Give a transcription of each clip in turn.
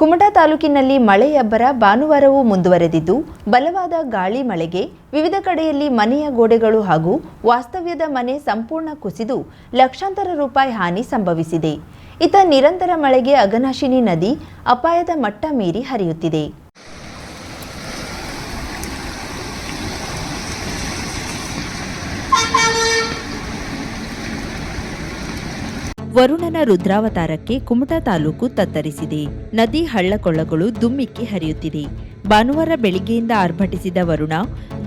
ಕುಮಟಾ ತಾಲೂಕಿನಲ್ಲಿ ಮಳೆಯಬ್ಬರ ಭಾನುವಾರವೂ ಮುಂದುವರೆದಿದ್ದು ಬಲವಾದ ಗಾಳಿ ಮಳೆಗೆ ವಿವಿಧ ಕಡೆಯಲ್ಲಿ ಮನೆಯ ಗೋಡೆಗಳು ಹಾಗೂ ವಾಸ್ತವ್ಯದ ಮನೆ ಸಂಪೂರ್ಣ ಕುಸಿದು ಲಕ್ಷಾಂತರ ರೂಪಾಯಿ ಹಾನಿ ಸಂಭವಿಸಿದೆ. ಇತ್ತ ನಿರಂತರ ಮಳೆಗೆ ಅಘನಾಶಿನಿ ನದಿ ಅಪಾಯದ ಮಟ್ಟ ಮೀರಿ ಹರಿಯುತ್ತಿದೆ. ವರುಣನ ರುದ್ರಾವತಾರಕ್ಕೆ ಕುಮಟಾ ತಾಲೂಕು ತತ್ತರಿಸಿದೆ. ನದಿ ಹಳ್ಳಕೊಳ್ಳಗಳು ದುಮ್ಮಿಕ್ಕಿ ಹರಿಯುತ್ತಿದೆ. ಭಾನುವಾರ ಬೆಳಿಗ್ಗೆಯಿಂದ ಆರ್ಭಟಿಸಿದ ವರುಣ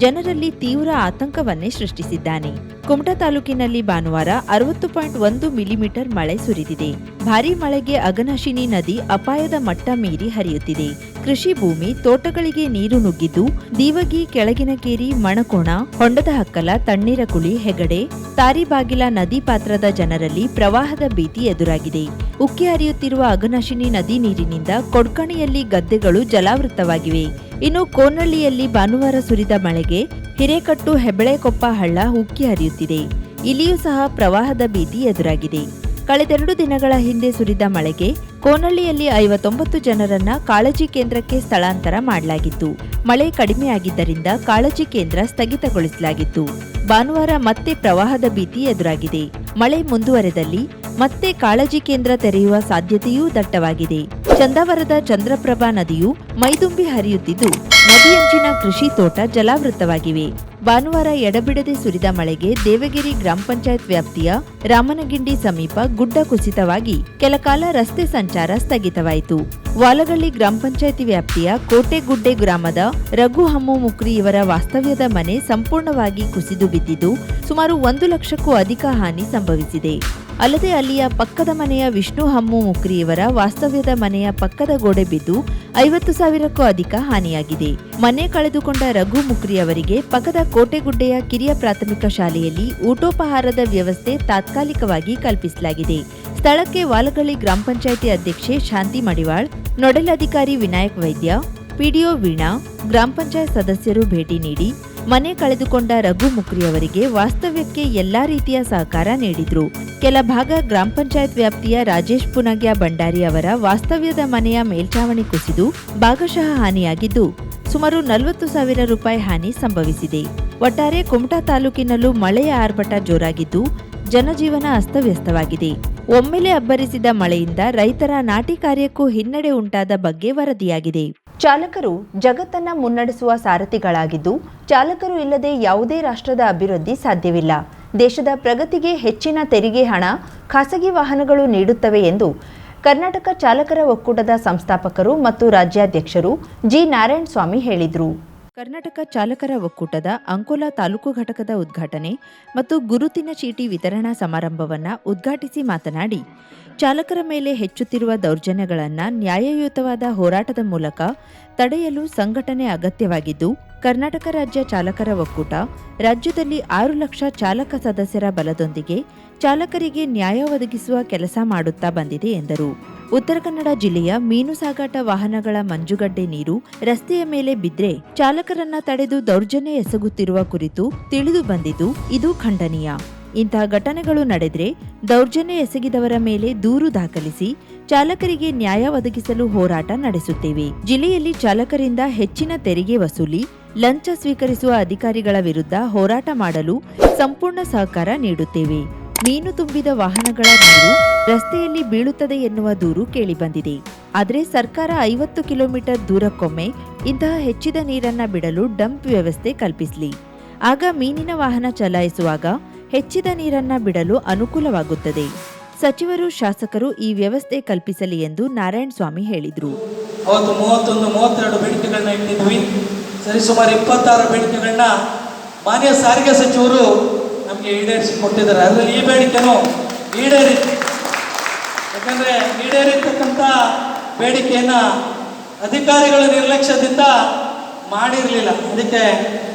ಜನರಲ್ಲಿ ತೀವ್ರ ಆತಂಕವನ್ನೇ ಸೃಷ್ಟಿಸಿದ್ದಾನೆ. ಕುಮಟಾ ತಾಲೂಕಿನಲ್ಲಿ ಭಾನುವಾರ 60.1 ಮಿಲಿಮೀಟರ್ ಮಳೆ ಸುರಿದಿದೆ. ಭಾರೀ ಮಳೆಗೆ ಅಘನಾಶಿನಿ ನದಿ ಅಪಾಯದ ಮಟ್ಟ ಮೀರಿ ಹರಿಯುತ್ತಿದೆ. ಕೃಷಿ ಭೂಮಿ, ತೋಟಗಳಿಗೆ ನೀರು ನುಗ್ಗಿದ್ದು ದೀವಗಿ, ಕೆಳಗಿನಕೇರಿ, ಮಣಕೋಣ, ಹೊಂಡದಹಕ್ಕಲ, ತಣ್ಣೀರಕುಳಿ, ಹೆಗಡೆ, ತಾರಿಬಾಗಿಲ ನದಿ ಪಾತ್ರದ ಜನರಲ್ಲಿ ಪ್ರವಾಹದ ಭೀತಿ ಎದುರಾಗಿದೆ. ಉಕ್ಕಿ ಹರಿಯುತ್ತಿರುವ ಅಘನಾಶಿನಿ ನದಿ ನೀರಿನಿಂದ ಕೊಡ್ಕಣಿಯಲ್ಲಿ ಗದ್ದೆಗಳು ಜಲಾವೃತವಾಗಿವೆ. ಇನ್ನು ಕೋನಹಳ್ಳಿಯಲ್ಲಿ ಭಾನುವಾರ ಸುರಿದ ಮಳೆಗೆ ಹಿರೇಕಟ್ಟು, ಹೆಬಳೆಕೊಪ್ಪ ಹಳ್ಳ ಉಕ್ಕಿ ಹರಿಯುತ್ತಿದೆ. ಇಲ್ಲಿಯೂ ಸಹ ಪ್ರವಾಹದ ಭೀತಿ ಎದುರಾಗಿದೆ. ಕಳೆದೆರಡು ದಿನಗಳ ಹಿಂದೆ ಸುರಿದ ಮಳೆಗೆ ಕೋನಹಳ್ಳಿಯಲ್ಲಿ 59 ಜನರನ್ನ ಕಾಳಜಿ ಕೇಂದ್ರಕ್ಕೆ ಸ್ಥಳಾಂತರ ಮಾಡಲಾಗಿತ್ತು. ಮಳೆ ಕಡಿಮೆಯಾಗಿದ್ದರಿಂದ ಕಾಳಜಿ ಕೇಂದ್ರ ಸ್ಥಗಿತಗೊಳಿಸಲಾಗಿತ್ತು. ಭಾನುವಾರ ಮತ್ತೆ ಪ್ರವಾಹದ ಭೀತಿ ಎದುರಾಗಿದೆ. ಮಳೆ ಮುಂದುವರೆದಲ್ಲಿ ಮತ್ತೆ ಕಾಳಜಿ ಕೇಂದ್ರ ತೆರೆಯುವ ಸಾಧ್ಯತೆಯೂ ದಟ್ಟವಾಗಿದೆ. ಚಂದಾವರದ ಚಂದ್ರಪ್ರಭಾ ನದಿಯು ಮೈದುಂಬಿ ಹರಿಯುತ್ತಿದ್ದು ನದಿಯಂಚಿನ ಕೃಷಿ ತೋಟ ಜಲಾವೃತವಾಗಿವೆ. ಭಾನುವಾರ ಎಡಬಿಡದೆ ಸುರಿದ ಮಳೆಗೆ ದೇವಗಿರಿ ಗ್ರಾಮ ಪಂಚಾಯತ್ ವ್ಯಾಪ್ತಿಯ ರಾಮನಗಿಂಡಿ ಸಮೀಪ ಗುಡ್ಡ ಕುಸಿತವಾಗಿ ಕೆಲಕಾಲ ರಸ್ತೆ ಸಂಚಾರ ಸ್ಥಗಿತವಾಯಿತು. ವಾಲಗಳ್ಳಿ ಗ್ರಾಮ ಪಂಚಾಯತಿ ವ್ಯಾಪ್ತಿಯ ಕೋಟೆಗುಡ್ಡೆ ಗ್ರಾಮದ ರಘು ಹಮ್ಮು ಮುಕ್ರಿ ಇವರ ವಾಸ್ತವ್ಯದ ಮನೆ ಸಂಪೂರ್ಣವಾಗಿ ಕುಸಿದು ಬಿದ್ದಿದ್ದು ಸುಮಾರು 1 ಲಕ್ಷಕ್ಕೂ ಅಧಿಕ ಹಾನಿ ಸಂಭವಿಸಿದೆ. ಅಲ್ಲದೆ ಅಲ್ಲಿಯ ಪಕ್ಕದ ಮನೆಯ ವಿಷ್ಣು ಹಮ್ಮು ಮುಕ್ರಿ ಇವರ ವಾಸ್ತವ್ಯದ ಮನೆಯ ಪಕ್ಕದ ಗೋಡೆ ಬಿದ್ದು 50,000ಕ್ಕೂ ಅಧಿಕ ಹಾನಿಯಾಗಿದೆ. ಮನೆ ಕಳೆದುಕೊಂಡ ರಘು ಮುಕ್ರಿ ಅವರಿಗೆ ಪಕ್ಕದ ಕೋಟೆಗುಡ್ಡೆಯ ಕಿರಿಯ ಪ್ರಾಥಮಿಕ ಶಾಲೆಯಲ್ಲಿ ಊಟೋಪಹಾರದ ವ್ಯವಸ್ಥೆ ತಾತ್ಕಾಲಿಕವಾಗಿ ಕಲ್ಪಿಸಲಾಗಿದೆ. ಸ್ಥಳಕ್ಕೆ ವಾಲಗಳ್ಳಿ ಗ್ರಾಮ ಪಂಚಾಯಿತಿ ಅಧ್ಯಕ್ಷೆ ಶಾಂತಿ ಮಡಿವಾಳ್, ನೋಡೆಲ್ ಅಧಿಕಾರಿ ವಿನಾಯಕ್ ವೈದ್ಯ, ಪಿಡಿಒ ವೀಣಾ, ಗ್ರಾಮ ಪಂಚಾಯತ್ ಸದಸ್ಯರು ಭೇಟಿ ನೀಡಿ ಮನೆ ಕಳೆದುಕೊಂಡ ರಘು ಮುಕ್ರಿ ಅವರಿಗೆ ವಾಸ್ತವ್ಯಕ್ಕೆ ಎಲ್ಲಾ ರೀತಿಯ ಸಹಕಾರ ನೀಡಿದ್ರು. ಕೆಲ ಭಾಗ ಗ್ರಾಮ ಪಂಚಾಯತ್ ವ್ಯಾಪ್ತಿಯ ರಾಜೇಶ್ ಪುನಗ್ಯ ಭಂಡಾರಿ ಅವರ ವಾಸ್ತವ್ಯದ ಮನೆಯ ಮೇಲ್ಛಾವಣಿ ಕುಸಿದು ಭಾಗಶಃ ಹಾನಿಯಾಗಿದ್ದು ಸುಮಾರು 40,000 ರೂಪಾಯಿ ಹಾನಿ ಸಂಭವಿಸಿದೆ. ಒಟ್ಟಾರೆ ಕುಮಟಾ ತಾಲೂಕಿನಲ್ಲೂ ಮಳೆಯ ಆರ್ಭಟ ಜೋರಾಗಿದ್ದು ಜನಜೀವನ ಅಸ್ತವ್ಯಸ್ತವಾಗಿದೆ. ಒಮ್ಮೆಲೆ ಅಬ್ಬರಿಸಿದ ಮಳೆಯಿಂದ ರೈತರ ನಾಟಿ ಕಾರ್ಯಕ್ಕೂ ಹಿನ್ನಡೆ ಉಂಟಾದ ಬಗ್ಗೆ ವರದಿಯಾಗಿದೆ. ಚಾಲಕರು ಜಗತ್ತನ್ನ ಮುನ್ನಡೆಸುವ ಸಾರಥಿಗಳಾಗಿದ್ದು ಚಾಲಕರು ಇಲ್ಲದೆ ಯಾವುದೇ ರಾಷ್ಟ್ರದ ಅಭಿವೃದ್ಧಿ ಸಾಧ್ಯವಿಲ್ಲ. ದೇಶದ ಪ್ರಗತಿಗೆ ಹೆಚ್ಚಿನ ತೆರಿಗೆ ಹಣ ಖಾಸಗಿ ವಾಹನಗಳು ನೀಡುತ್ತವೆ ಎಂದು ಕರ್ನಾಟಕ ಚಾಲಕರ ಒಕ್ಕೂಟದ ಸಂಸ್ಥಾಪಕರು ಮತ್ತು ರಾಜ್ಯಾಧ್ಯಕ್ಷರು ಜಿ ನಾರಾಯಣಸ್ವಾಮಿ ಹೇಳಿದರು. ಕರ್ನಾಟಕ ಚಾಲಕರ ಒಕ್ಕೂಟದ ಅಂಕೋಲಾ ತಾಲೂಕು ಘಟಕದ ಉದ್ಘಾಟನೆ ಮತ್ತು ಗುರುತಿನ ಚೀಟಿ ವಿತರಣಾ ಸಮಾರಂಭವನ್ನು ಉದ್ಘಾಟಿಸಿ ಮಾತನಾಡಿ, ಚಾಲಕರ ಮೇಲೆ ಹೆಚ್ಚುತ್ತಿರುವ ದೌರ್ಜನ್ಯಗಳನ್ನು ನ್ಯಾಯಯುತವಾದ ಹೋರಾಟದ ಮೂಲಕ ತಡೆಯಲು ಸಂಘಟನೆ ಅಗತ್ಯವಾಗಿದ್ದು, ಕರ್ನಾಟಕ ರಾಜ್ಯ ಚಾಲಕರ ಒಕ್ಕೂಟ ರಾಜ್ಯದಲ್ಲಿ 6 ಲಕ್ಷ ಚಾಲಕ ಸದಸ್ಯರ ಬಲದೊಂದಿಗೆ ಚಾಲಕರಿಗೆ ನ್ಯಾಯ ಒದಗಿಸುವ ಕೆಲಸ ಮಾಡುತ್ತಾ ಬಂದಿದೆ ಎಂದರು. ಉತ್ತರ ಕನ್ನಡ ಜಿಲ್ಲೆಯ ಮೀನು ಸಾಗಾಟ ವಾಹನಗಳ ಮಂಜುಗಡ್ಡೆ ನೀರು ರಸ್ತೆಯ ಮೇಲೆ ಬಿದ್ದರೆ ಚಾಲಕರನ್ನ ತಡೆದು ದೌರ್ಜನ್ಯ ಎಸಗುತ್ತಿರುವ ಕುರಿತು ತಿಳಿದು ಬಂದಿದ್ದು ಇದು ಖಂಡನೀಯ. ಇಂತಹ ಘಟನೆಗಳು ನಡೆದರೆ ದೌರ್ಜನ್ಯ ಎಸಗಿದವರ ಮೇಲೆ ದೂರು ದಾಖಲಿಸಿ ಚಾಲಕರಿಗೆ ನ್ಯಾಯ ಒದಗಿಸಲು ಹೋರಾಟ ನಡೆಸುತ್ತೇವೆ. ಜಿಲ್ಲೆಯಲ್ಲಿ ಚಾಲಕರಿಂದ ಹೆಚ್ಚಿನ ತೆರಿಗೆ ವಸೂಲಿ, ಲಂಚ ಸ್ವೀಕರಿಸುವ ಅಧಿಕಾರಿಗಳ ವಿರುದ್ಧ ಹೋರಾಟ ಮಾಡಲು ಸಂಪೂರ್ಣ ಸಹಕಾರ ನೀಡುತ್ತೇವೆ. ಮೀನು ತುಂಬಿದ ವಾಹನಗಳ ನೀರು ರಸ್ತೆಯಲ್ಲಿ ಬೀಳುತ್ತದೆ ಎನ್ನುವ ದೂರು ಕೇಳಿಬಂದಿದೆ. ಆದರೆ ಸರ್ಕಾರ 50 ಕಿಲೋಮೀಟರ್ ದೂರಕ್ಕೊಮ್ಮೆ ಇಂತಹ ಹೆಚ್ಚಿದ ನೀರನ್ನ ಬಿಡಲು ಡಂಪ್ ವ್ಯವಸ್ಥೆ ಕಲ್ಪಿಸಲಿ. ಆಗ ಮೀನಿನ ವಾಹನ ಚಲಾಯಿಸುವಾಗ ಹೆಚ್ಚಿದ ನೀರನ್ನ ಬಿಡಲು ಅನುಕೂಲವಾಗುತ್ತದೆ. ಸಚಿವರು, ಶಾಸಕರು ಈ ವ್ಯವಸ್ಥೆ ಕಲ್ಪಿಸಲಿ ಎಂದು ನಾರಾಯಣಸ್ವಾಮಿ ಹೇಳಿದರು. ಅವತ್ತು 32 ಬೇಡಿಕೆಗಳನ್ನ ಇಟ್ಟಿದ್ವಿ. ಸರಿಸುಮಾರು 26 ಬೇಡಿಕೆಗಳನ್ನ ಮಾನ್ಯ ಸಾರಿಗೆ ಸಚಿವರು ನಮಗೆ ಈಡೇರಿಸಿ ಕೊಟ್ಟಿದ್ದಾರೆ. ಅದರಲ್ಲಿ ಈ ಬೇಡಿಕೆನೂ ಈಡೇರಿತ್ತು. ಯಾಕಂದರೆ ಈಡೇರಿರ್ತಕ್ಕಂಥ ಬೇಡಿಕೆಯನ್ನು ಅಧಿಕಾರಿಗಳ ನಿರ್ಲಕ್ಷ್ಯದಿಂದ ಮಾಡಿರಲಿಲ್ಲ. ಅದಕ್ಕೆ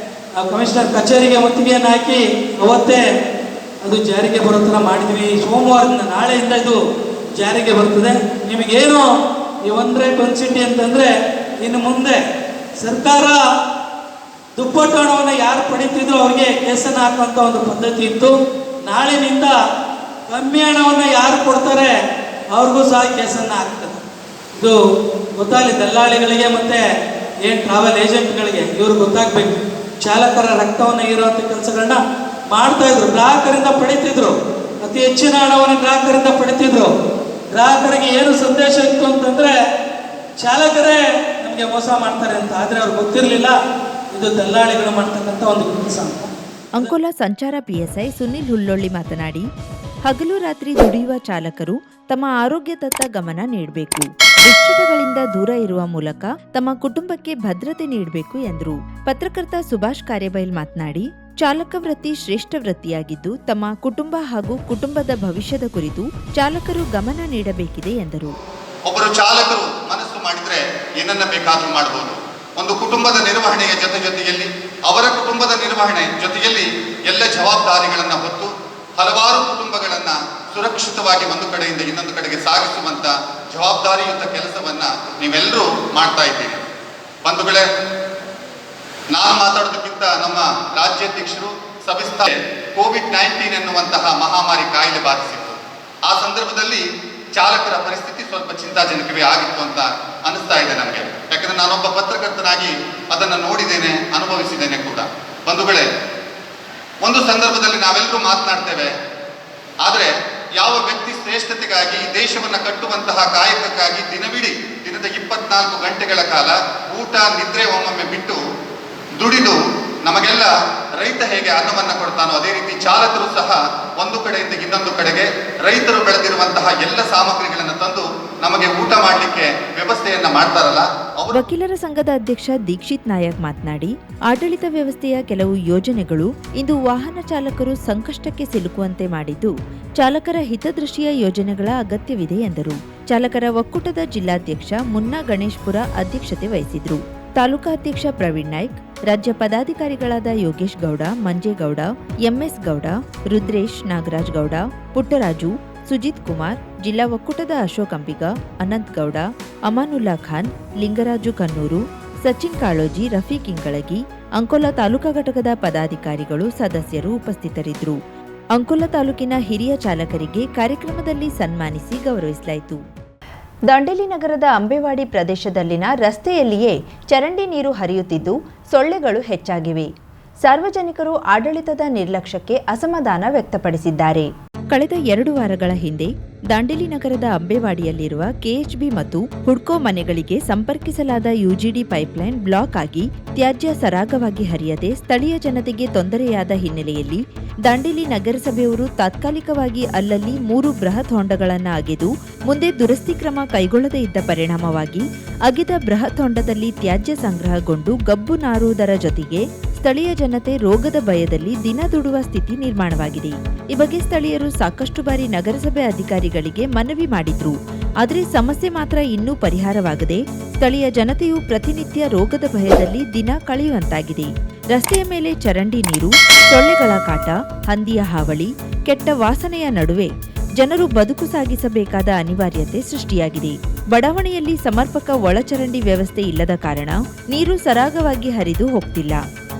ಕಮಿಷನರ್ ಕಚೇರಿಗೆ ಒತ್ತಿಗೆಯನ್ನು ಹಾಕಿ ಅವತ್ತೇ ಅದು ಜಾರಿಗೆ ಬರೋ ಥರ ಮಾಡಿದ್ವಿ. ಸೋಮವಾರದಿಂದ, ನಾಳೆಯಿಂದ ಇದು ಜಾರಿಗೆ ಬರ್ತದೆ. ನಿಮಗೇನು ಈ ಒನ್ ರೇಟ್ ಒನ್ ಸಿಟಿ ಅಂತಂದರೆ ಇನ್ನು ಮುಂದೆ ಸರ್ಕಾರ ದುಪ್ಪಟ್ಟು ಹಣವನ್ನು ಯಾರು ಪಡಿತಿದ್ರು ಅವ್ರಿಗೆ ಕೇಸನ್ನು ಹಾಕುವಂಥ ಒಂದು ಪದ್ಧತಿ ಇತ್ತು. ನಾಳಿನಿಂದ ಕಮ್ಮಿ ಹಣವನ್ನು ಯಾರು ಕೊಡ್ತಾರೆ ಅವ್ರಿಗೂ ಸಹ ಕೇಸನ್ನು ಹಾಕ್ತದೆ. ಇದು ಗೊತ್ತಾಗಲಿ ದಲ್ಲಾಳಿಗಳಿಗೆ ಮತ್ತು ಏನು ಟ್ರಾವೆಲ್ ಏಜೆಂಟ್ಗಳಿಗೆ ಇವರು ಗೊತ್ತಾಗಬೇಕು. ಚಾಲಕರ ರಕ್ತವನ್ನು ಹೀರುವಂಥ ಕೆಲಸಗಳನ್ನ ಮಾಡ್ತಾ ಇದ್ರು, ಗ್ರಾಹಕರಿಂದ ಪಡಿತಿದ್ರು, ಅತಿ ಹೆಚ್ಚಿನ ಹಣವನ್ನು ಗ್ರಾಹಕರಿಂದ ಪಡಿತಿದ್ರು. ಗ್ರಾಹಕರಿಗೆ ಏನು ಸಂದೇಶ ಇತ್ತು ಅಂತಂದರೆ ಚಾಲಕರೇ ನಮಗೆ ಮೋಸ ಮಾಡ್ತಾರೆ ಅಂತ. ಆದರೆ ಅವ್ರಿಗೆ ಗೊತ್ತಿರಲಿಲ್ಲ ಇದು ದಲ್ಲಾಳಿಗಳು ಮಾಡ್ತಕ್ಕಂಥ ಒಂದು ಕೆಲಸ ಅಂತ. ಅಂಕೋಲಾ ಸಂಚಾರ ಪಿಎಸ್ಐ ಸುನಿಲ್ ಹುಲ್ಲೊಳ್ಳಿ ಮಾತನಾಡಿ, ಹಗಲು ರಾತ್ರಿ ದುಡಿಯುವ ಚಾಲಕರು ತಮ್ಮ ಆರೋಗ್ಯದತ್ತ ಗಮನ ನೀಡಬೇಕು, ದುಶ್ಚಟಗಳಿಂದ ದೂರ ಇರುವ ಮೂಲಕ ತಮ್ಮ ಕುಟುಂಬಕ್ಕೆ ಭದ್ರತೆ ನೀಡಬೇಕು ಎಂದರು. ಪತ್ರಕರ್ತ ಸುಭಾಷ್ ಕಾರ್ಯಬೈಲ್ ಮಾತನಾಡಿ, ಚಾಲಕ ವೃತ್ತಿ ಶ್ರೇಷ್ಠ ವೃತ್ತಿಯಾಗಿದ್ದು ತಮ್ಮ ಕುಟುಂಬ ಹಾಗೂ ಕುಟುಂಬದ ಭವಿಷ್ಯದ ಕುರಿತು ಚಾಲಕರು ಗಮನ ನೀಡಬೇಕಿದೆ ಎಂದರು. ಒಬ್ಬರು ಚಾಲಕರು ಮನಸ್ಸು ಮಾಡಿದ್ರೆ ಏನನ್ನ ಬೇಕಾದರೂ ಮಾಡಬಹುದು. ಒಂದು ಕುಟುಂಬದ ನಿರ್ವಹಣೆಯ ಜೊತೆಯಲ್ಲಿ ಅವರ ಕುಟುಂಬದ ನಿರ್ವಹಣೆ ಜೊತೆಯಲ್ಲಿ ಎಲ್ಲ ಜವಾಬ್ದಾರಿಗಳನ್ನು ಹೊತ್ತು ಹಲವಾರು ಕುಟುಂಬಗಳನ್ನ ಸುರಕ್ಷಿತವಾಗಿ ಒಂದು ಕಡೆಯಿಂದ ಇನ್ನೊಂದು ಕಡೆಗೆ ಸಾಗಿಸುವಂತ ಜವಾಬ್ದಾರಿಯುತ ಕೆಲಸವನ್ನ ನೀವೆಲ್ಲರೂ ಮಾಡ್ತಾ ಇದ್ದೀರಿ. ಬಂಧುಗಳೇ, ನಾನು ಮಾತಾಡೋದಕ್ಕಿಂತ ನಮ್ಮ ರಾಜ್ಯಾಧ್ಯಕ್ಷರು ಸವಿಸ್ತಾರ ಕೋವಿಡ್-19 ಎನ್ನುವಂತಹ ಮಹಾಮಾರಿ ಕಾಯಿಲೆ ಬಾಧಿಸಿತ್ತು. ಆ ಸಂದರ್ಭದಲ್ಲಿ ಚಾಲಕರ ಪರಿಸ್ಥಿತಿ ಸ್ವಲ್ಪ ಚಿಂತಾಜನಕವೇ ಆಗಿತ್ತು ಅಂತ ಅನಿಸ್ತಾ ಇದೆ ನಮಗೆ. ಯಾಕಂದ್ರೆ ನಾನೊಬ್ಬ ಪತ್ರಕರ್ತನಾಗಿ ಅದನ್ನು ನೋಡಿದ್ದೇನೆ, ಅನುಭವಿಸಿದ್ದೇನೆ ಕೂಡ. ಬಂಧುಗಳೇ, ಒಂದು ಸಂದರ್ಭದಲ್ಲಿ ನಾವೆಲ್ಲರೂ ಮಾತನಾಡ್ತೇವೆ, ಆದರೆ ಯಾವ ವ್ಯಕ್ತಿ ಶ್ರೇಷ್ಠತೆಗಾಗಿ ದೇಶವನ್ನು ಕಟ್ಟುವಂತಹ ಕಾಯಕಕ್ಕಾಗಿ ದಿನದ 24 ಗಂಟೆಗಳ ಕಾಲ ಊಟ ನಿದ್ರೆ ಒಮ್ಮೊಮ್ಮೆ ಬಿಟ್ಟು ದುಡಿದು ನಮಗೆಲ್ಲ ರೈತ ಹೇಗೆ ಅನ್ನವನ್ನು ಕೊಡ್ತಾನೋ ಅದೇ ರೀತಿ ಚಾಲಕರು ಸಹ ಒಂದು ಕಡೆಯಿಂದ ಇನ್ನೊಂದು ಕಡೆಗೆ ರೈತರು ಬೆಳೆದಿರುವಂತಹ ಎಲ್ಲ ಸಾಮಗ್ರಿಗಳನ್ನು ತಂದು ನಮಗೆ ಊಟ ಮಾಡಲಿಕ್ಕೆ ವ್ಯವಸ್ಥೆಯನ್ನ ಮಾಡ್ತಾರಲ್ಲ. ವಕೀಲರ ಸಂಘದ ಅಧ್ಯಕ್ಷ ದೀಕ್ಷಿತ್ ನಾಯಕ್ ಮಾತನಾಡಿ, ಆಡಳಿತ ವ್ಯವಸ್ಥೆಯ ಕೆಲವು ಯೋಜನೆಗಳು ಇಂದು ವಾಹನ ಚಾಲಕರು ಸಂಕಷ್ಟಕ್ಕೆ ಸಿಲುಕುವಂತೆ ಮಾಡಿದ್ದು ಚಾಲಕರ ಹಿತದೃಷ್ಟಿಯ ಯೋಜನೆಗಳ ಅಗತ್ಯವಿದೆ ಎಂದರು. ಚಾಲಕರ ಒಕ್ಕೂಟದ ಜಿಲ್ಲಾಧ್ಯಕ್ಷ ಮುನ್ನಾ ಗಣೇಶ್ಪುರ ಅಧ್ಯಕ್ಷತೆ ವಹಿಸಿದ್ರು. ತಾಲೂಕಾ ಅಧ್ಯಕ್ಷ ಪ್ರವೀಣ್ ನಾಯ್ಕ್, ರಾಜ್ಯ ಪದಾಧಿಕಾರಿಗಳಾದ ಯೋಗೇಶ್ ಗೌಡ, ಮಂಜೇಗೌಡ, ಎಂಎಸ್ ಗೌಡ, ರುದ್ರೇಶ್, ನಾಗರಾಜ್ ಗೌಡ, ಪುಟ್ಟರಾಜು, ಸುಜಿತ್ ಕುಮಾರ್, ಜಿಲ್ಲಾ ಒಕ್ಕೂಟದ ಅಶೋಕ್ ಅಂಬಿಗ, ಅನಂತ್ ಗೌಡ, ಅಮಾನುಲ್ಲಾ ಖಾನ್, ಲಿಂಗರಾಜು ಕನ್ನೂರು, ಸಚಿನ್ ಕಾಳೋಜಿ, ರಫೀಕ್ ಇಂಗಳಗಿ, ಅಂಕೋಲಾ ತಾಲೂಕಾ ಘಟಕದ ಪದಾಧಿಕಾರಿಗಳು, ಸದಸ್ಯರು ಉಪಸ್ಥಿತರಿದ್ದರು. ಅಂಕೋಲಾ ತಾಲೂಕಿನ ಹಿರಿಯ ಚಾಲಕರಿಗೆ ಕಾರ್ಯಕ್ರಮದಲ್ಲಿ ಸನ್ಮಾನಿಸಿ ಗೌರವಿಸಲಾಯಿತು. ದಾಂಡೇಲಿ ನಗರದ ಅಂಬೇವಾಡಿ ಪ್ರದೇಶದಲ್ಲಿನ ರಸ್ತೆಯಲ್ಲಿಯೇ ಚರಂಡಿ ನೀರು ಹರಿಯುತ್ತಿದ್ದು ಸೊಳ್ಳೆಗಳು ಹೆಚ್ಚಾಗಿವೆ. ಸಾರ್ವಜನಿಕರು ಆಡಳಿತದ ನಿರ್ಲಕ್ಷ್ಯಕ್ಕೆ ಅಸಮಾಧಾನ ವ್ಯಕ್ತಪಡಿಸಿದ್ದಾರೆ. ಕಳೆದ 2 ವಾರಗಳ ಹಿಂದೆ ದಾಂಡೇಲಿ ನಗರದ ಅಂಬೇವಾಡಿಯಲ್ಲಿರುವ ಕೆಎಚ್ಬಿ ಮತ್ತು ಹುಡ್ಕೋ ಮನೆಗಳಿಗೆ ಸಂಪರ್ಕಿಸಲಾದ ಯುಜಿಡಿ ಪೈಪ್ಲೈನ್ ಬ್ಲಾಕ್ ಆಗಿ ತ್ಯಾಜ್ಯ ಸರಾಗವಾಗಿ ಹರಿಯದೆ ಸ್ಥಳೀಯ ಜನತೆಗೆ ತೊಂದರೆಯಾದ ಹಿನ್ನೆಲೆಯಲ್ಲಿ ದಾಂಡೇಲಿ ನಗರಸಭೆಯವರು ತಾತ್ಕಾಲಿಕವಾಗಿ ಅಲ್ಲಲ್ಲಿ 3 ಬೃಹತ್ ಹೊಂಡಗಳನ್ನು ಅಗೆದು ಮುಂದೆ ದುರಸ್ತಿ ಕ್ರಮ ಕೈಗೊಳ್ಳದೇ ಇದ್ದ ಪರಿಣಾಮವಾಗಿ ಅಗೆದ ಬೃಹತ್ ಹೊಂಡದಲ್ಲಿ ತ್ಯಾಜ್ಯ ಸಂಗ್ರಹಗೊಂಡು ಗಬ್ಬು ನಾರುವುದರ ಜೊತೆಗೆ ಸ್ಥಳೀಯ ಜನತೆ ರೋಗದ ಭಯದಲ್ಲಿ ದಿನ ದುಡುವ ಸ್ಥಿತಿ ನಿರ್ಮಾಣವಾಗಿದೆ. ಈ ಬಗ್ಗೆ ಸ್ಥಳೀಯರು ಸಾಕಷ್ಟು ಬಾರಿ ನಗರಸಭೆ ಅಧಿಕಾರಿಗಳಿಗೆ ಮನವಿ ಮಾಡಿದ್ರು. ಆದರೆ ಸಮಸ್ಯೆ ಮಾತ್ರ ಇನ್ನೂ ಪರಿಹಾರವಾಗದೆ ಸ್ಥಳೀಯ ಜನತೆಯು ಪ್ರತಿನಿತ್ಯ ರೋಗದ ಭಯದಲ್ಲಿ ದಿನ ಕಳೆಯುವಂತಾಗಿದೆ. ರಸ್ತೆಯ ಮೇಲೆ ಚರಂಡಿ ನೀರು, ಸೊಳ್ಳೆಗಳ ಕಾಟ, ಹಂದಿಯ ಹಾವಳಿ, ಕೆಟ್ಟ ವಾಸನೆಯ ನಡುವೆ ಜನರು ಬದುಕು ಸಾಗಿಸಬೇಕಾದ ಅನಿವಾರ್ಯತೆ ಸೃಷ್ಟಿಯಾಗಿದೆ. ಬಡಾವಣೆಯಲ್ಲಿ ಸಮರ್ಪಕ ಒಳಚರಂಡಿ ವ್ಯವಸ್ಥೆ ಇಲ್ಲದ ಕಾರಣ ನೀರು ಸರಾಗವಾಗಿ ಹರಿದು ಹೋಗ್ತಿಲ್ಲ.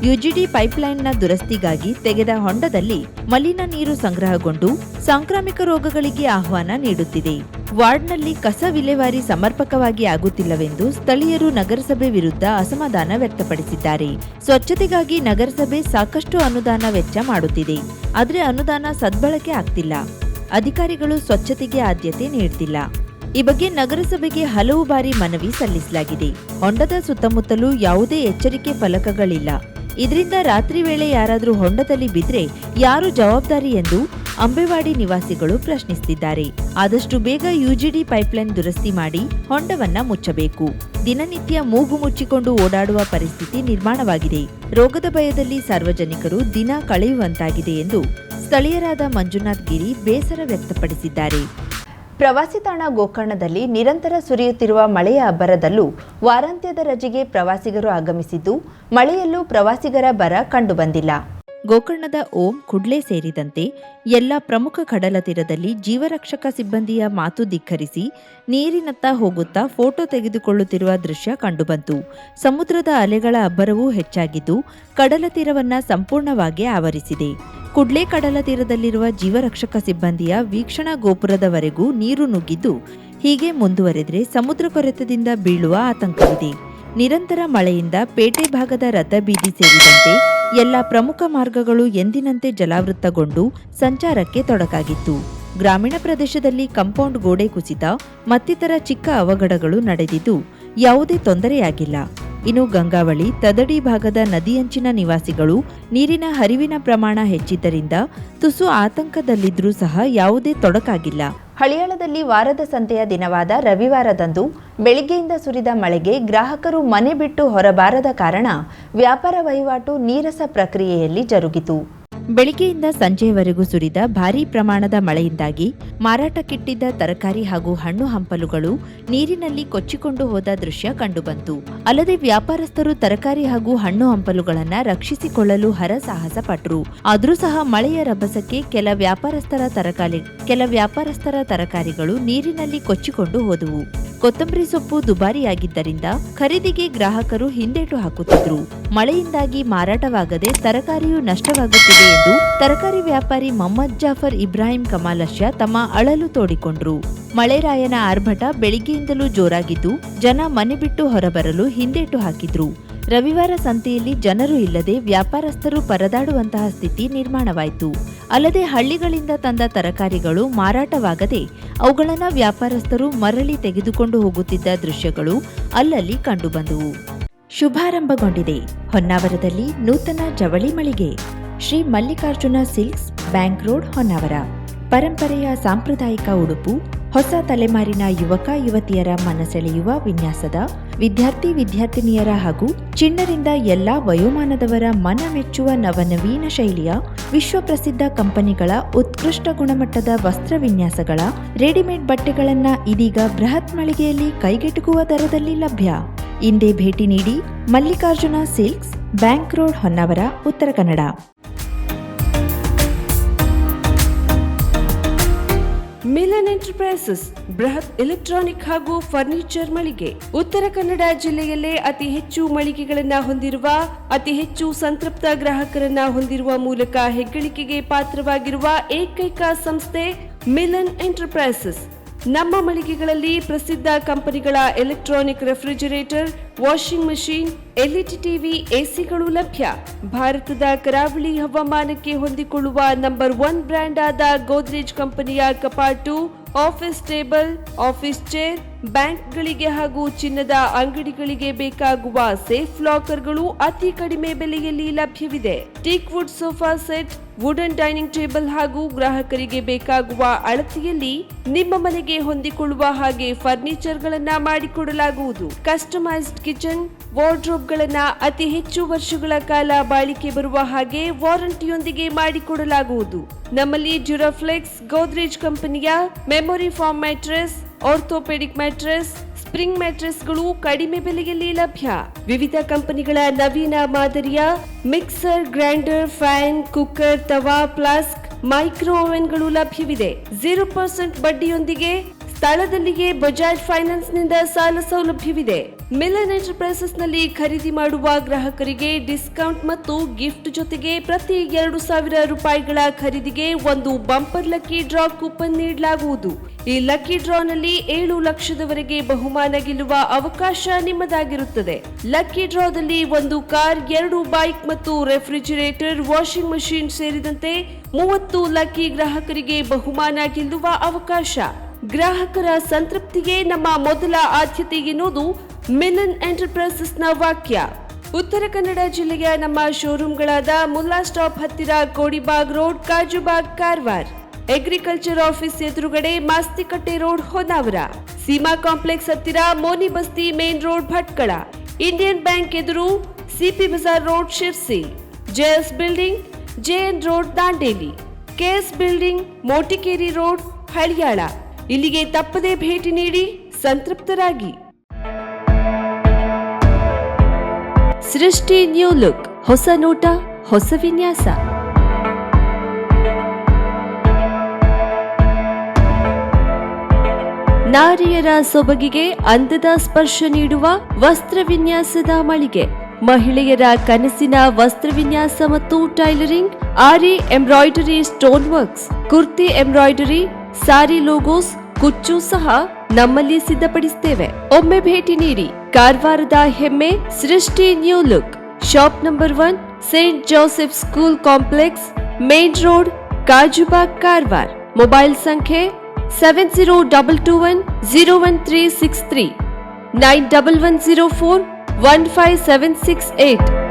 ಯುಜಿಡಿ ಪೈಪ್ಲೈನ್ನ ದುರಸ್ತಿಗಾಗಿ ತೆಗೆದ ಹೊಂಡದಲ್ಲಿ ಮಲಿನ ನೀರು ಸಂಗ್ರಹಗೊಂಡು ಸಾಂಕ್ರಾಮಿಕ ರೋಗಗಳಿಗೆ ಆಹ್ವಾನ ನೀಡುತ್ತಿದೆ. ವಾರ್ಡ್ನಲ್ಲಿ ಕಸ ವಿಲೇವಾರಿ ಸಮರ್ಪಕವಾಗಿ ಆಗುತ್ತಿಲ್ಲವೆಂದು ಸ್ಥಳೀಯರು ನಗರಸಭೆ ವಿರುದ್ಧ ಅಸಮಾಧಾನ ವ್ಯಕ್ತಪಡಿಸಿದ್ದಾರೆ. ಸ್ವಚ್ಛತೆಗಾಗಿ ನಗರಸಭೆ ಸಾಕಷ್ಟು ಅನುದಾನ ವೆಚ್ಚ ಮಾಡುತ್ತಿದೆ, ಆದರೆ ಅನುದಾನ ಸದ್ಬಳಕೆ ಆಗ್ತಿಲ್ಲ. ಅಧಿಕಾರಿಗಳು ಸ್ವಚ್ಛತೆಗೆ ಆದ್ಯತೆ ನೀಡುತ್ತಿಲ್ಲ. ಈ ಬಗ್ಗೆ ನಗರಸಭೆಗೆ ಹಲವು ಬಾರಿ ಮನವಿ ಸಲ್ಲಿಸಲಾಗಿದೆ. ಹೊಂಡದ ಸುತ್ತಮುತ್ತಲೂ ಯಾವುದೇ ಎಚ್ಚರಿಕೆ ಫಲಕಗಳಿಲ್ಲ. ಇದರಿಂದ ರಾತ್ರಿ ವೇಳೆ ಯಾರಾದರೂ ಹೊಂಡದಲ್ಲಿ ಬಿದ್ರೆ ಯಾರು ಜವಾಬ್ದಾರಿ ಎಂದು ಅಂಬೇವಾಡಿ ನಿವಾಸಿಗಳು ಪ್ರಶ್ನಿಸುತ್ತಿದ್ದಾರೆ. ಆದಷ್ಟು ಬೇಗ ಯುಜಿಡಿ ಪೈಪ್ಲೈನ್ ದುರಸ್ತಿ ಮಾಡಿ ಹೊಂಡವನ್ನ ಮುಚ್ಚಬೇಕು. ದಿನನಿತ್ಯ ಮೂಗು ಮುಚ್ಚಿಕೊಂಡು ಓಡಾಡುವ ಪರಿಸ್ಥಿತಿ ನಿರ್ಮಾಣವಾಗಿದೆ. ರೋಗದ ಭಯದಲ್ಲಿ ಸಾರ್ವಜನಿಕರು ದಿನ ಕಳೆಯುವಂತಾಗಿದೆ ಎಂದು ಸ್ಥಳೀಯರಾದ ಮಂಜುನಾಥ್ ಗಿರಿ ಬೇಸರ ವ್ಯಕ್ತಪಡಿಸಿದ್ದಾರೆ. ಪ್ರವಾಸಿ ತಾಣ ಗೋಕರ್ಣದಲ್ಲಿ ನಿರಂತರ ಸುರಿಯುತ್ತಿರುವ ಮಳೆಯ ಅಬ್ಬರದಲ್ಲೂ ವಾರಾಂತ್ಯದ ರಜೆಗೆ ಪ್ರವಾಸಿಗರು ಆಗಮಿಸಿದ್ದು ಮಳೆಯಲ್ಲೂ ಪ್ರವಾಸಿಗರ ಬರ ಕಂಡುಬಂದಿಲ್ಲ. ಗೋಕರ್ಣದ ಓಂ, ಕುಡ್ಲೆ ಸೇರಿದಂತೆ ಎಲ್ಲ ಪ್ರಮುಖ ಕಡಲ ತೀರದಲ್ಲಿ ಜೀವರಕ್ಷಕ ಸಿಬ್ಬಂದಿಯ ಮಾತು ಧಿಕ್ಕರಿಸಿ ನೀರಿನತ್ತ ಹೋಗುತ್ತಾ ಫೋಟೋ ತೆಗೆದುಕೊಳ್ಳುತ್ತಿರುವ ದೃಶ್ಯ ಕಂಡುಬಂತು. ಸಮುದ್ರದ ಅಲೆಗಳ ಅಬ್ಬರವೂ ಹೆಚ್ಚಾಗಿದ್ದು ಕಡಲ ತೀರವನ್ನ ಸಂಪೂರ್ಣವಾಗಿ ಆವರಿಸಿದೆ. ಕುಡ್ಲೆ ಕಡಲ ತೀರದಲ್ಲಿರುವ ಜೀವರಕ್ಷಕ ಸಿಬ್ಬಂದಿಯ ವೀಕ್ಷಣಾ ಗೋಪುರದವರೆಗೂ ನೀರು ನುಗ್ಗಿದ್ದು ಹೀಗೆ ಮುಂದುವರೆದರೆ ಸಮುದ್ರ ಕೊರೆತದಿಂದ ಬೀಳುವ ಆತಂಕವಿದೆ. ನಿರಂತರ ಮಳೆಯಿಂದ ಪೇಟೆ ಭಾಗದ ರಥಬೀದಿ ಸೇರಿದಂತೆ ಎಲ್ಲ ಪ್ರಮುಖ ಮಾರ್ಗಗಳು ಎಂದಿನಂತೆ ಜಲಾವೃತಗೊಂಡು ಸಂಚಾರಕ್ಕೆ ತೊಡಕಾಗಿತ್ತು. ಗ್ರಾಮೀಣ ಪ್ರದೇಶದಲ್ಲಿ ಕಾಂಪೌಂಡ್ ಗೋಡೆ ಕುಸಿತ ಮತ್ತಿತರ ಚಿಕ್ಕ ಅವಘಡಗಳು ನಡೆದಿದ್ದು ಯಾವುದೇ ತೊಂದರೆಯಾಗಿಲ್ಲ. ಇನ್ನು ಗಂಗಾವಳಿ ತದಡಿ ಭಾಗದ ನದಿಯಂಚಿನ ನಿವಾಸಿಗಳು ನೀರಿನ ಹರಿವಿನ ಪ್ರಮಾಣ ಹೆಚ್ಚಿದ್ದರಿಂದ ತುಸು ಆತಂಕದಲ್ಲಿದ್ರೂ ಸಹ ಯಾವುದೇ ತೊಡಕಾಗಿಲ್ಲ. ಹಳಿಯಾಳದಲ್ಲಿ ವಾರದ ಸಂತೆಯ ದಿನವಾದ ರವಿವಾರದಂದು ಬೆಳಿಗ್ಗೆಯಿಂದ ಸುರಿದ ಮಳೆಗೆ ಗ್ರಾಹಕರು ಮನೆ ಬಿಟ್ಟು ಹೊರಬಾರದ ಕಾರಣ ವ್ಯಾಪಾರ ವಹಿವಾಟು ನೀರಸ ಪ್ರಕ್ರಿಯೆಯಲ್ಲಿ ಜರುಗಿತು. ಬೆಳಿಗ್ಗೆಯಿಂದ ಸಂಜೆಯವರೆಗೂ ಸುರಿದ ಭಾರೀ ಪ್ರಮಾಣದ ಮಳೆಯಿಂದಾಗಿ ಮಾರಾಟಕ್ಕಿಟ್ಟಿದ್ದ ತರಕಾರಿ ಹಾಗೂ ಹಣ್ಣು ಹಂಪಲುಗಳು ನೀರಿನಲ್ಲಿ ಕೊಚ್ಚಿಕೊಂಡು ಹೋದ ದೃಶ್ಯ ಕಂಡುಬಂತು. ಅಲ್ಲದೆ ವ್ಯಾಪಾರಸ್ಥರು ತರಕಾರಿ ಹಾಗೂ ಹಣ್ಣು ಹಂಪಲುಗಳನ್ನು ರಕ್ಷಿಸಿಕೊಳ್ಳಲು ಹರಸಾಹಸ ಪಟ್ಟರು. ಆದರೂ ಸಹ ಮಳೆಯ ರಭಸಕ್ಕೆ ಕೆಲ ವ್ಯಾಪಾರಸ್ಥರ ತರಕಾರಿಗಳು ನೀರಿನಲ್ಲಿ ಕೊಚ್ಚಿಕೊಂಡು ಹೋದವು. ಕೊತ್ತಂಬರಿ ಸೊಪ್ಪು ದುಬಾರಿಯಾಗಿದ್ದರಿಂದ ಖರೀದಿಗೆ ಗ್ರಾಹಕರು ಹಿಂದೇಟು ಹಾಕುತ್ತಿದ್ರು. ಮಳೆಯಿಂದಾಗಿ ಮಾರಾಟವಾಗದೆ ತರಕಾರಿಯೂ ನಷ್ಟವಾಗುತ್ತಿದೆ ಎಂದು ತರಕಾರಿ ವ್ಯಾಪಾರಿ ಮೊಹಮ್ಮದ್ ಜಾಫರ್ ಇಬ್ರಾಹಿಂ ಕಮಾಲಶ್ಯ ತಮ್ಮ ಅಳಲು ತೋಡಿಕೊಂಡ್ರು. ಮಳೆರಾಯನ ಆರ್ಭಟ ಬೆಳಿಗ್ಗೆಯಿಂದಲೂ ಜೋರಾಗಿದ್ದು ಜನ ಮನೆ ಬಿಟ್ಟು ಹೊರಬರಲು ಹಿಂದೇಟು ಹಾಕಿದ್ರು. ರವಿವಾರ ಸಂತೆಯಲ್ಲಿ ಜನರು ಇಲ್ಲದೆ ವ್ಯಾಪಾರಸ್ಥರು ಪರದಾಡುವಂತಹ ಸ್ಥಿತಿ ನಿರ್ಮಾಣವಾಯಿತು. ಅಲ್ಲದೆ ಹಳ್ಳಿಗಳಿಂದ ತಂದ ತರಕಾರಿಗಳು ಮಾರಾಟವಾಗದೆ ಅವುಗಳನ್ನು ವ್ಯಾಪಾರಸ್ಥರು ಮರಳಿ ತೆಗೆದುಕೊಂಡು ಹೋಗುತ್ತಿದ್ದ ದೃಶ್ಯಗಳು ಅಲ್ಲಲ್ಲಿ ಕಂಡುಬಂದವು. ಶುಭಾರಂಭಗೊಂಡಿದೆ ಹೊನ್ನಾವರದಲ್ಲಿ ನೂತನ ಜವಳಿ ಮಳಿಗೆ. Shri Mallikarjuna silks, bank road, Honnavara. ಪರಂಪರೆಯ ಸಾಂಪ್ರದಾಯಿಕ ಉಡುಪು, ಹೊಸ ತಲೆಮಾರಿನ ಯುವಕ ಯುವತಿಯರ ಮನಸೆಳೆಯುವ ವಿನ್ಯಾಸದ, ವಿದ್ಯಾರ್ಥಿನಿಯರ ಹಾಗೂ ಚಿಣ್ಣರಿಂದ ಎಲ್ಲಾ ವಯೋಮಾನದವರ ಮನ ಮೆಚ್ಚುವ ನವನವೀನ ಶೈಲಿಯ ವಿಶ್ವಪ್ರಸಿದ್ಧ ಕಂಪನಿಗಳ ಉತ್ಕೃಷ್ಟ ಗುಣಮಟ್ಟದ ವಸ್ತ್ರ ವಿನ್ಯಾಸಗಳ ರೆಡಿಮೇಡ್ ಬಟ್ಟೆಗಳನ್ನು ಇದೀಗ ಬೃಹತ್ ಮಳಿಗೆಯಲ್ಲಿ ಕೈಗೆಟುಕುವ ದರದಲ್ಲಿ ಲಭ್ಯ. ಇಂದೇ ಭೇಟಿ ನೀಡಿ Mallikarjuna silks, bank road, Honnavara, Uttara Kannada. Milan enterprises ಬೃಹತ್ ಎಲೆಕ್ಟ್ರಾನಿಕ್ ಹಾಗೂ ಫರ್ನಿಚರ್ ಮಳಿಗೆ. ಉತ್ತರ ಕನ್ನಡ ಜಿಲ್ಲೆಯಲ್ಲೇ ಅತಿ ಹೆಚ್ಚು ಮಳಿಗೆಗಳನ್ನು ಹೊಂದಿರುವ, ಅತಿ ಹೆಚ್ಚು ಸಂತೃಪ್ತ ಗ್ರಾಹಕರನ್ನ ಹೊಂದಿರುವ ಮೂಲಕ ಹೆಗ್ಗಳಿಕೆಗೆ ಪಾತ್ರವಾಗಿರುವ ಏಕೈಕ ಸಂಸ್ಥೆ ಮಿಲನ್ ಎಂಟರ್ಪ್ರೈಸಸ್. ನಮ್ಮ ಮಳಿಗೆಗಳಲ್ಲಿ ಪ್ರಸಿದ್ಧ ಕಂಪನಿಗಳ electronic refrigerator, washing machine, LED TV, ಎಸಿಗಳು ಲಭ್ಯ. ಭಾರತದ ಕರಾವಳಿ ಹವಾಮಾನಕ್ಕೆ ಹೊಂದಿಕೊಳ್ಳುವ ನಂಬರ್ 1 ಬ್ರ್ಯಾಂಡ್ ಆದ ಗೋದ್ರೇಜ್ ಕಂಪನಿಯ ಕಪಾಟು, ಆಫೀಸ್ ಟೇಬಲ್, ಆಫೀಸ್ ಚೇರ್, ಬ್ಯಾಂಕ್ಗಳಿಗೆ ಹಾಗೂ ಚಿನ್ನದ ಅಂಗಡಿಗಳಿಗೆ ಬೇಕಾಗುವ ಸೇಫ್ ಲಾಕರ್ಗಳು ಅತಿ ಕಡಿಮೆ ಬೆಲೆಯಲ್ಲಿ ಲಭ್ಯವಿದೆ. Teak wood sofa set, wooden dining table ಹಾಗೂ ಗ್ರಾಹಕರಿಗೆ ಬೇಕಾಗುವ ಅಳತೆಯಲ್ಲಿ ನಿಮ್ಮ ಮನೆಗೆ ಹೊಂದಿಕೊಳ್ಳುವ ಹಾಗೆ ಫರ್ನಿಚರ್ ಗಳನ್ನ ಮಾಡಿಕೊಡಲಾಗುವುದು. ಕಸ್ಟಮೈಸ್ಡ್ ಕಿಚನ್, ವಾರ್ಡ್ರೋಬ್ ಗಳನ್ನ ಅತಿ ಹೆಚ್ಚು ವರ್ಷಗಳ ಕಾಲ ಬಾಳಿಕೆ ಬರುವ ಹಾಗೆ ವಾರಂಟಿಯೊಂದಿಗೆ ಮಾಡಿಕೊಡಲಾಗುವುದು. ನಮ್ಮಲ್ಲಿ ಡ್ಯೂರಾಫ್ಲೆಕ್ಸ್, ಗೋದ್ರೇಜ್ ಕಂಪನಿಯ memory foam mattress, orthopaedic mattress, spring ಮ್ಯಾಟ್ರೆಸ್ಗಳು ಕಡಿಮೆ ಬೆಲೆಯಲ್ಲಿ ಲಭ್ಯ. ವಿವಿಧ ಕಂಪನಿಗಳ ನವೀನ ಮಾದರಿಯ ಮಿಕ್ಸರ್, ಗ್ರೈಂಡರ್, ಫ್ಯಾನ್, ಕುಕ್ಕರ್, ತವಾ, ಫ್ಲಾಸ್ಕ್, ಮೈಕ್ರೋ ಓವೆನ್ಗಳು ಲಭ್ಯವಿದೆ. 0% ಬಡ್ಡಿಯೊಂದಿಗೆ ಸ್ಥಳದಲ್ಲಿಯೇ ಬಜಾಜ್ ಫೈನಾನ್ಸ್ ನಿಂದ ಸಾಲ ಸೌಲಭ್ಯವಿದೆ. ಮಿಲನ್ ಎಂಟರ್ಪ್ರೈಸಸ್ ನಲ್ಲಿ ಖರೀದಿ ಮಾಡುವ ಗ್ರಾಹಕರಿಗೆ ಡಿಸ್ಕೌಂಟ್ ಮತ್ತು ಗಿಫ್ಟ್ ಜೊತೆಗೆ ಪ್ರತಿ 2,000 ರೂಪಾಯಿಗಳ ಖರೀದಿಗೆ ಒಂದು ಬಂಪರ್ ಲಕ್ಕಿ ಡ್ರಾ ಕೂಪನ್ ನೀಡಲಾಗುವುದು. ಈ ಲಕ್ಕಿ ಡ್ರಾ ನಲ್ಲಿ 7 ಲಕ್ಷದವರೆಗೆ ಬಹುಮಾನ ಗೆಲ್ಲುವ ಅವಕಾಶ ನಿಮ್ಮದಾಗಿರುತ್ತದೆ. ಲಕ್ಕಿ ಡ್ರಾದಲ್ಲಿ 1 ಕಾರ್, 2 ಬೈಕ್ ಮತ್ತು ರೆಫ್ರಿಜರೇಟರ್, ವಾಷಿಂಗ್ ಮಷೀನ್ ಸೇರಿದಂತೆ 30 ಲಕ್ಕಿ ಗ್ರಾಹಕರಿಗೆ ಬಹುಮಾನ ಗೆಲ್ಲುವ ಅವಕಾಶ. ಗ್ರಾಹಕರ ಸಂತೃಪ್ತಿಗೆ ನಮ್ಮ ಮೊದಲ ಆದ್ಯತೆ ಎನ್ನುವುದು ಮಿಲನ್ ಎಂಟರ್ಪ್ರೈಸಸ್ನ ವಾಕ್ಯ. ಉತ್ತರ ಕನ್ನಡ ಜಿಲ್ಲೆಯ ನಮ್ಮ ಶೋರೂಮ್ಗಳಾದ ಮುಲ್ಲಾ ಸ್ಟಾಪ್ ಹತ್ತಿರ Kodibag road, Kajubag, Karwar. Agriculture office ಎದುರುಗಡೆ ಮಾಸ್ತಿಕಟ್ಟೆ ರೋಡ್, ಹೊನ್ನಾವರ. ಸೀಮಾ ಕಾಂಪ್ಲೆಕ್ಸ್ ಹತ್ತಿರ Moni Basti main road, Bhatkal. Indian bank ಎದುರು CP Bazaar road, Sirsi. JS building, JN road, Dandeli. KS building, Motikeri road, Haliyal. ಇಲ್ಲಿಗೆ ತಪ್ಪದೇ ಭೇಟಿ ನೀಡಿ ಸಂತೃಪ್ತರಾಗಿ. ಸೃಷ್ಟಿ ನ್ಯೂ ಲುಕ್, ಹೊಸ ನೋಟ, ಹೊಸ ವಿನ್ಯಾಸ. ನಾರಿಯರ ಸೊಬಗಿಗೆ ಅಂದದ ಸ್ಪರ್ಶ ನೀಡುವ ವಸ್ತ್ರ ವಿನ್ಯಾಸದ ಮಳಿಗೆ. ಮಹಿಳೆಯರ ಕನಸಿನ ವಸ್ತ್ರ ವಿನ್ಯಾಸ ಮತ್ತು tailoring, aari embroidery, stone works, kurti embroidery, sari logos, ಕುಚ್ಚು ಸಹ ನಮ್ಮಲ್ಲಿ ಸಿದ್ಧಪಡಿಸುತ್ತೇವೆ. ಒಮ್ಮೆ ಭೇಟಿ ನೀಡಿ. ಕಾರವಾರದ ಹೆಮ್ಮೆ ಸೃಷ್ಟಿ new look. Shop number 1, Saint Joseph school complex, main road, Kajubag, Karwar. Mobile ಸಂಖ್ಯೆ 7022101363, 9110415768.